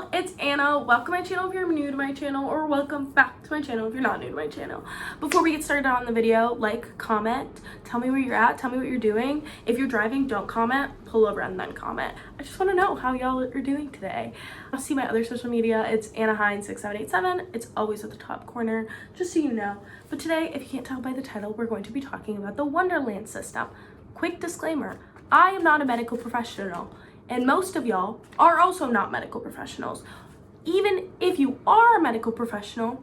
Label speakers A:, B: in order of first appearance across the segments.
A: y'all, it's Anna. Welcome to my channel if you're new to my channel, or welcome back to my channel if you're not new to my channel. Before we get started on the video, like, comment, tell me where you're at, tell me what you're doing. If you're driving, don't comment, pull over and then comment. I just want to know how y'all are doing today. I'll see my other social media. It's AnnaHine6787. It's always at the top corner, just so you know. But today, if you can't tell by the title, we're going to be talking about the Wonderland system. Quick disclaimer, I am not a medical professional. And most of y'all are also not medical professionals. Even if you are a medical professional,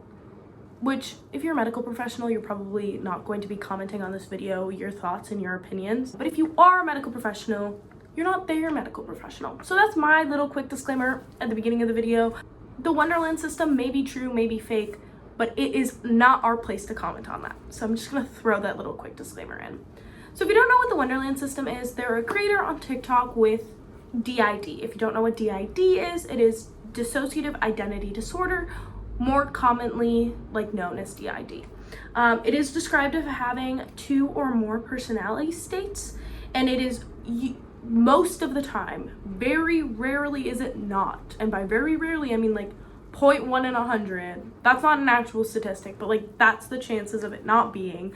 A: which if you're a medical professional, you're probably not going to be commenting on this video, your thoughts and your opinions. But if you are a medical professional, you're not their medical professional. So that's my little quick disclaimer at the beginning of the video. The Wonderland system may be true, may be fake, but it is not our place to comment on that. So I'm just gonna throw that little quick disclaimer in. So if you don't know what the Wonderland system is, they're a creator on TikTok with DID. If you don't know what DID is, it is dissociative identity disorder, more commonly known as DID. It is described as having 2 or more personality states, and it is most of the time, very rarely is it not. And by very rarely, I mean 0.1 in 100. That's not an actual statistic, but that's the chances of it not being.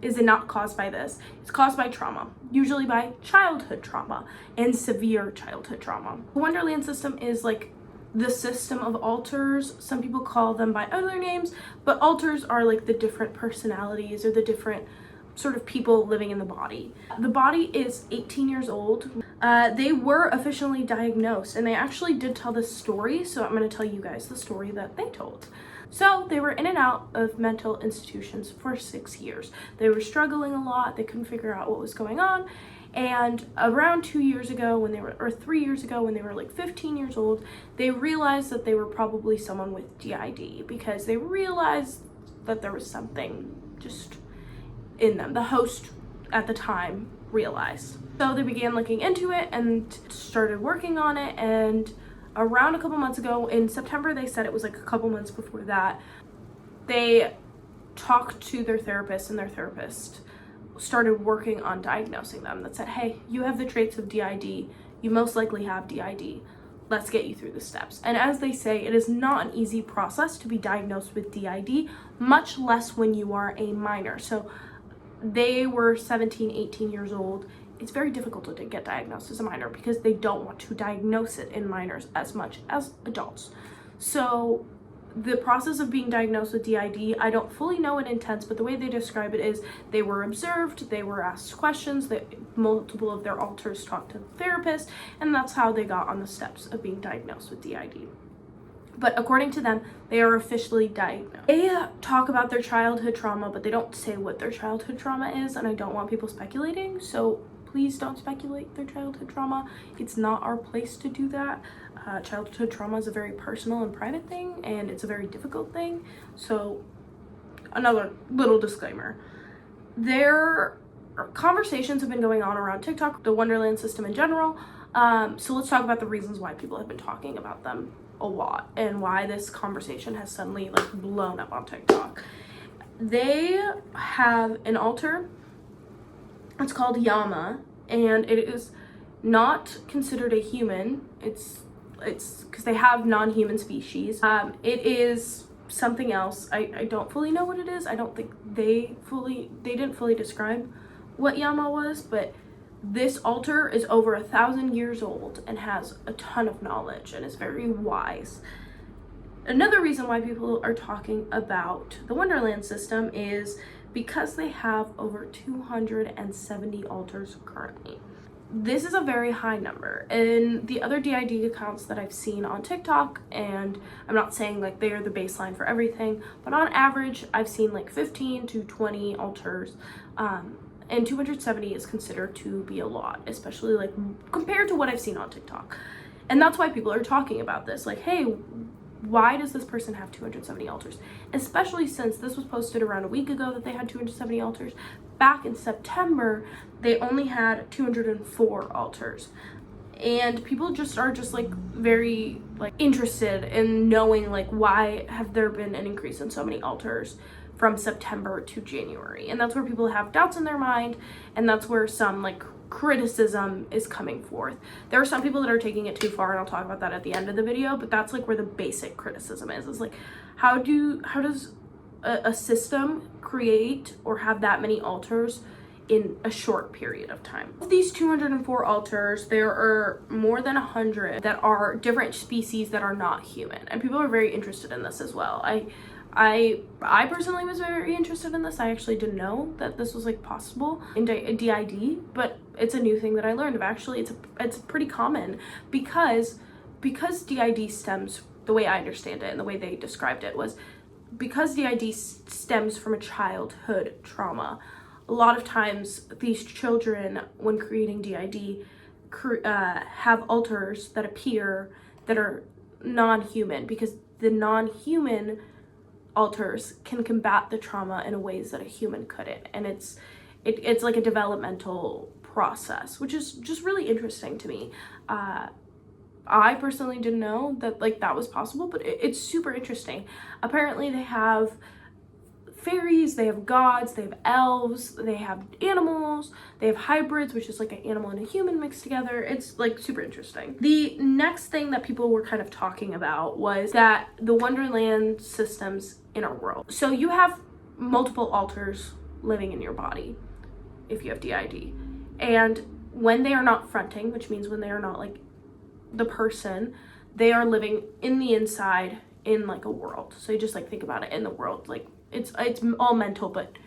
A: Is it not caused by this? It's caused by trauma, usually by childhood trauma and severe childhood trauma. The Wonderland system is the system of alters. Some people call them by other names, but alters are the different personalities or the different sort of people living in the body. The body is 18 years old. They were officially diagnosed, and they actually did tell this story, so I'm going to tell you guys the story that they told. So they were in and out of mental institutions for 6 years. They were struggling a lot. They couldn't figure out what was going on. And around 2 years ago or 3 years ago, when they were 15 years old, they realized that they were probably someone with DID, because they realized that there was something just in them. The host at the time realized. So they began looking into it and started working on it, and around a couple months ago, in September, they said it was a couple months before that, they talked to their therapist, and their therapist started working on diagnosing them. That said, hey, you have the traits of DID, you most likely have DID, let's get you through the steps. And as they say, it is not an easy process to be diagnosed with DID, much less when you are a minor. So they were 17, 18 years old. It's very difficult to get diagnosed as a minor because they don't want to diagnose it in minors as much as adults. So the process of being diagnosed with DID, I don't fully know it intense, but the way they describe it is they were observed, they were asked questions, multiple of their alters talked to the therapist, and that's how they got on the steps of being diagnosed with DID. But according to them, they are officially diagnosed. They talk about their childhood trauma, but they don't say what their childhood trauma is, and I don't want people speculating, so please don't speculate their childhood trauma. It's not our place to do that. Childhood trauma is a very personal and private thing, and it's a very difficult thing. So another little disclaimer. Their conversations have been going on around TikTok, the Wonderland system in general. So let's talk about the reasons why people have been talking about them a lot and why this conversation has suddenly blown up on TikTok. They have an alter. It's called Yama, and it is not considered a human. It's because they have non-human species. It is something else. I don't fully know what it is. I don't think they didn't fully describe what Yama was, but this alter is over 1,000 years old and has a ton of knowledge and is very wise. Another reason why people are talking about the Wonderland system is because they have over 270 alters currently. This is a very high number. In the other DID accounts that I've seen on TikTok, and I'm not saying they are the baseline for everything, but on average, I've seen 15 to 20 alters, and 270 is considered to be a lot, especially compared to what I've seen on TikTok. And that's why people are talking about this. Hey, why does this person have 270 alters? Especially since this was posted around a week ago that they had 270 alters. Back in September, they only had 204 alters. And people are very interested in knowing why have there been an increase in so many alters from September to January. And that's where people have doubts in their mind, and that's where some criticism is coming forth. There are some people that are taking it too far, and I'll talk about that at the end of the video, but that's like where the basic criticism is like, how does a system create or have that many altars in a short period of time? Of these 204 altars, there are more than 100 that are different species that are not human, and people are very interested in this as well. I personally was very interested in this. I actually didn't know that this was like possible in DID, but it's a new thing that I learned of. Actually, it's pretty common because DID stems, the way I understand it and the way they described it was, because DID stems from a childhood trauma. A lot of times these children, when creating DID, have altars that appear that are non-human, because the non-human altars can combat the trauma in ways that a human couldn't, and it's like a developmental process, which is just really interesting to me. I personally didn't know that like that was possible, but it's super interesting. Apparently they have fairies, they have gods, they have elves, they have animals, they have hybrids, which is like an animal and a human mixed together. It's like super interesting. The next thing that people were kind of talking about was that the Wonderland system's inner world. So you have multiple altars living in your body if you have DID, and when they are not fronting, which means when they are not like the person, they are living in the inside in like a world. So you just like think about it in the world, like it's all mental, but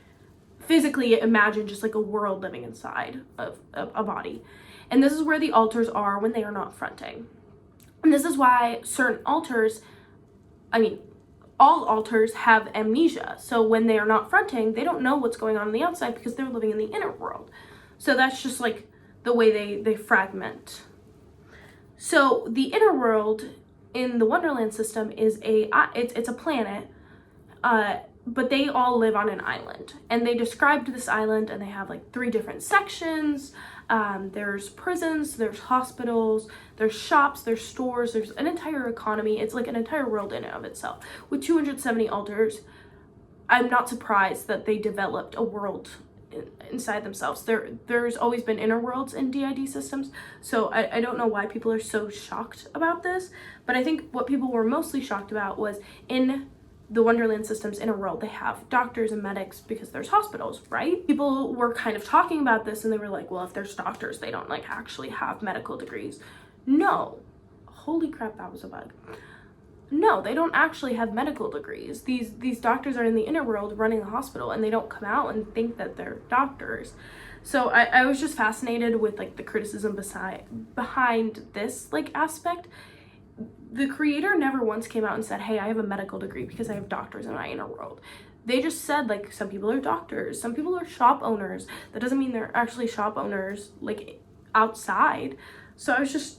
A: physically imagine just like a world living inside of a body. And this is where the altars are when they are not fronting. And this is why certain altars, I mean, all altars have amnesia. So when they are not fronting, they don't know what's going on the outside because they're living in the inner world. So that's just like the way they fragment. So the inner world in the Wonderland system is it's a planet, but they all live on an island, and they described this island, and they have like 3 different sections. There's prisons, there's hospitals, there's shops, there's stores, there's an entire economy. It's like an entire world in and of itself. With 270 altars, I'm not surprised that they developed a world inside themselves. There's always been inner worlds in DID systems, so I don't know why people are so shocked about this, but I think what people were mostly shocked about was in the Wonderland system's inner world, they have doctors and medics because there's hospitals, right? People were kind of talking about this, and they were like, well, if there's doctors, they don't like actually have medical degrees. No. Holy crap, that was a bug. No, they don't actually have medical degrees. These doctors are in the inner world running the hospital, and they don't come out and think that they're doctors. So I was just fascinated with like the criticism behind this like aspect. The creator never once came out and said, hey, I have a medical degree because I have doctors in my inner world. They just said like some people are doctors, some people are shop owners. That doesn't mean they're actually shop owners like outside. So I was just,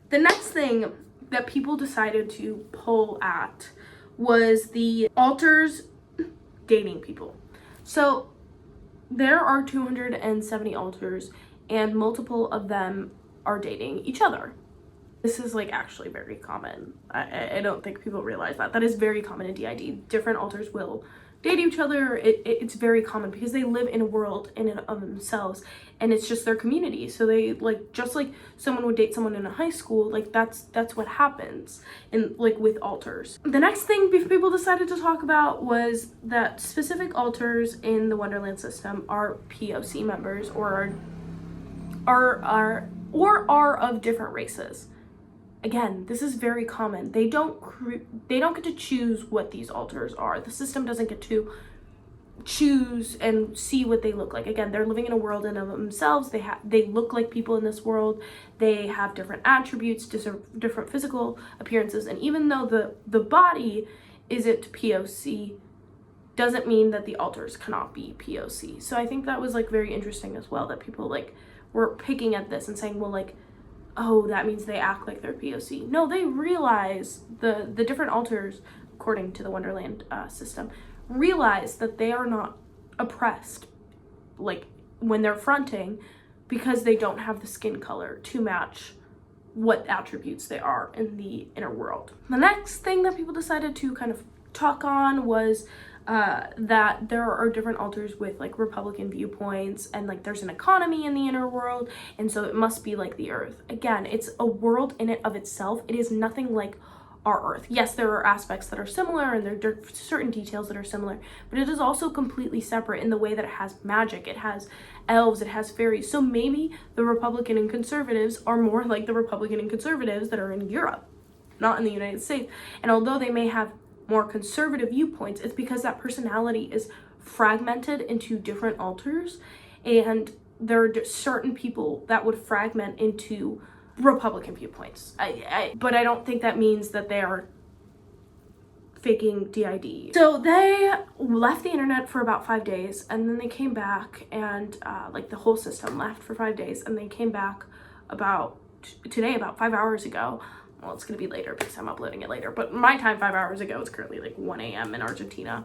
A: the next thing that people decided to pull at was the altars dating people. So there are 270 altars, and multiple of them are dating each other. This is like actually very common. I don't think people realize that. That is very common in DID. Different altars will date each other. It's very common because they live in a world in and of themselves, and it's just their community. So they like, just like someone would date someone in a high school, like that's what happens in like with altars. The next thing people decided to talk about was that specific altars in the Wonderland system are POC members or are of different races. Again, this is very common. They don't get to choose what these altars are. The system doesn't get to choose and see what they look like. Again, they're living in a world in of themselves. They look like people in this world. They have different attributes, different physical appearances, and even though the body isn't POC, doesn't mean that the altars cannot be POC. So I think that was like very interesting as well, that people like were picking at this and saying, well, like, oh, that means they act like they're POC. No, they realize the different altars, according to the Wonderland system, realize that they are not oppressed like when they're fronting, because they don't have the skin color to match what attributes they are in the inner world. The next thing that people decided to kind of talk on was that there are different altars with like Republican viewpoints, and like there's an economy in the inner world, and so it must be like the Earth. Again, it's a world in it of itself. It is nothing like our Earth. Yes, there are aspects that are similar, and there are certain details that are similar, but it is also completely separate in the way that it has magic, it has elves, it has fairies. So maybe the Republican and conservatives are more like the Republican and conservatives that are in Europe, not in the United States. And although they may have more conservative viewpoints, it's because that personality is fragmented into different altars, and there are certain people that would fragment into Republican viewpoints. But I don't think that means that they are faking DID. So they left the internet for about 5 days, and then they came back, and like the whole system left for 5 days, and they came back about 5 hours ago. Well, it's gonna be later because I'm uploading it later, but my time 5 hours ago, it's currently like 1 a.m. in Argentina.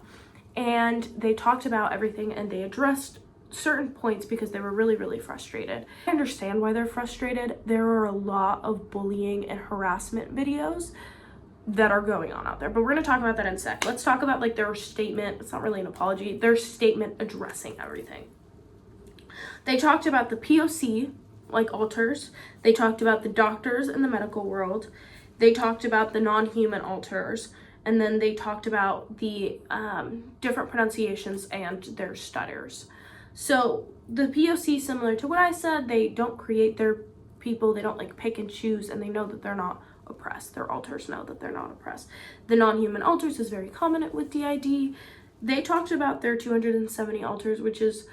A: And they talked about everything, and they addressed certain points because they were really, really frustrated. I understand why they're frustrated. There are a lot of bullying and harassment videos that are going on out there, but we're going to talk about that in a sec. Let's talk about like their statement. It's not really an apology, their statement addressing everything. They talked about the POC like altars, they talked about the doctors in the medical world, they talked about the non-human altars, and then they talked about the different pronunciations and their stutters. So the POC, similar to what I said, they don't create their people, they don't like pick and choose, and they know that they're not oppressed. Their altars know that they're not oppressed. The non-human altars is very common with DID. They talked about their 270 altars, which is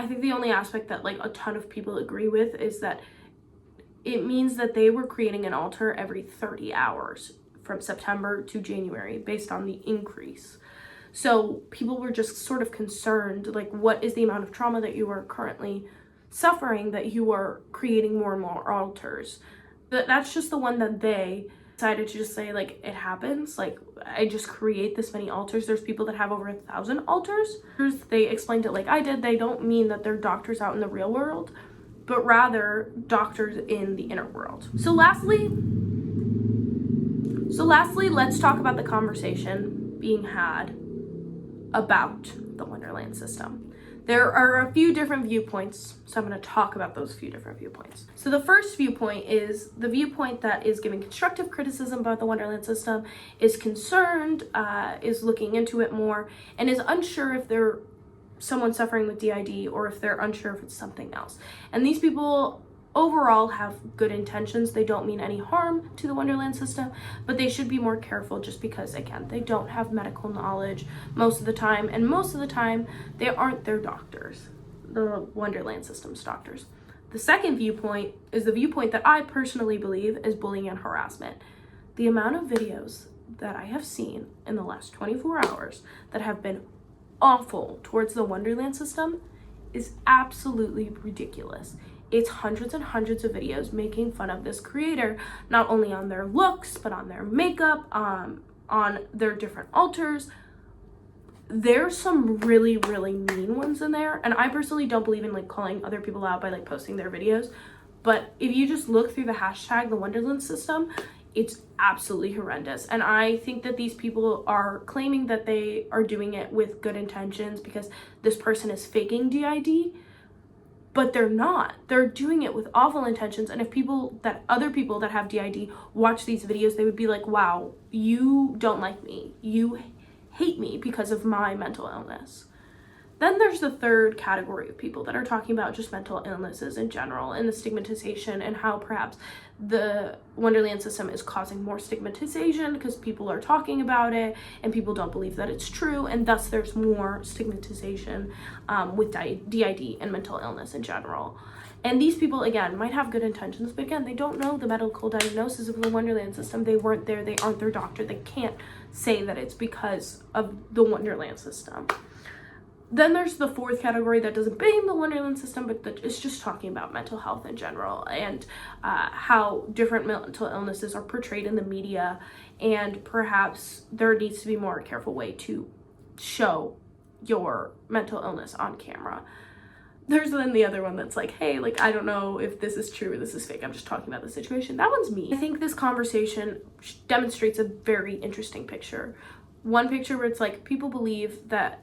A: I think the only aspect that like a ton of people agree with is that it means that they were creating an altar every 30 hours from September to January based on the increase. So people were just sort of concerned, like, what is the amount of trauma that you are currently suffering that you are creating more and more altars? That's just the one that they decided to just say, like, it happens. Like, I just create this many altars. There's people that have over 1,000 altars. They explained it like I did. They don't mean that they're doctors out in the real world, but rather doctors in the inner world. So lastly, let's talk about the conversation being had about the Wonderland system. There are a few different viewpoints, so I'm going to talk about those few different viewpoints. So the first viewpoint is the viewpoint that is giving constructive criticism about the Wonderland system, is concerned, is looking into it more, and is unsure if they're someone suffering with DID or if they're unsure if it's something else. And these people overall have good intentions. They don't mean any harm to the Wonderland system, but they should be more careful just because, again, they don't have medical knowledge most of the time, and most of the time they aren't their doctors, the Wonderland system's doctors. The second viewpoint is the viewpoint that I personally believe is bullying and harassment. The amount of videos that I have seen in the last 24 hours that have been awful towards the Wonderland system is absolutely ridiculous. It's hundreds and hundreds of videos making fun of this creator, not only on their looks, but on their makeup, on their different altars. There's some really, really mean ones in there, and I personally don't believe in like calling other people out by like posting their videos, but if you just look through the hashtag the Wonderland system, it's absolutely horrendous. And I think that these people are claiming that they are doing it with good intentions because this person is faking DID, but they're not. They're doing it with awful intentions. And if other people that have DID watch these videos, they would be like, wow, you don't like me. You hate me because of my mental illness. Then there's the third category of people that are talking about just mental illnesses in general and the stigmatization, and how perhaps the Wonderland system is causing more stigmatization because people are talking about it and people don't believe that it's true, and thus there's more stigmatization with DID and mental illness in general. And these people, again, might have good intentions, but again, they don't know the medical diagnosis of the Wonderland system. They weren't there. They aren't their doctor. They can't say that it's because of the Wonderland system. Then there's the fourth category that doesn't blame the Wonderland system, but that is just talking about mental health in general, and how different mental illnesses are portrayed in the media, and perhaps there needs to be more careful way to show your mental illness on camera. There's then the other one that's like, hey, like, I don't know if this is true or this is fake. I'm just talking about the situation. That one's me. I think this conversation demonstrates a very interesting picture one picture where it's like people believe that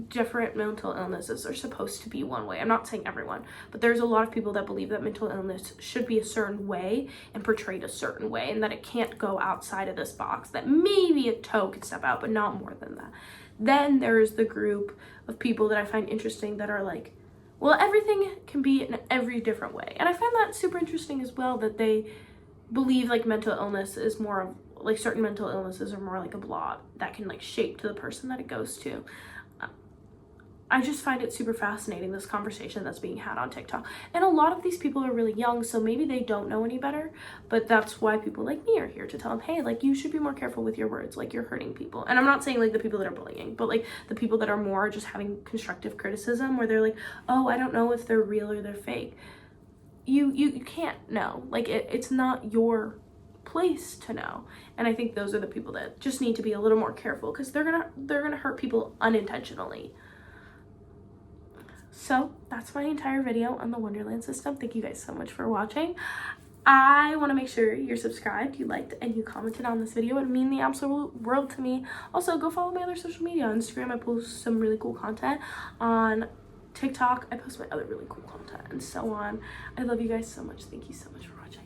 A: different mental illnesses are supposed to be one way. I'm not saying everyone, but there's a lot of people that believe that mental illness should be a certain way and portrayed a certain way, and that it can't go outside of this box, that maybe a toe could step out, but not more than that. Then there's the group of people that I find interesting that are like, well, everything can be in every different way. And I find that super interesting as well, that they believe like mental illness is more of like, certain mental illnesses are more like a blob that can like shape to the person that it goes to. I just find it super fascinating, this conversation that's being had on TikTok. And a lot of these people are really young, so maybe they don't know any better, but that's why people like me are here to tell them, hey, like, you should be more careful with your words, like, you're hurting people. And I'm not saying like the people that are bullying, but like the people that are more just having constructive criticism, where they're like, oh, I don't know if they're real or they're fake. You can't know. Like, it's not your place to know. And I think those are the people that just need to be a little more careful, because they're gonna hurt people unintentionally. So that's my entire video on the Wonderland system. Thank you guys so much for watching. I want to make sure you're subscribed, you liked, and you commented on this video. It would mean the absolute world to me. Also, go follow my other social media. On Instagram, I post some really cool content. On TikTok, I post my other really cool content, and so on. I love you guys so much. Thank you so much for watching.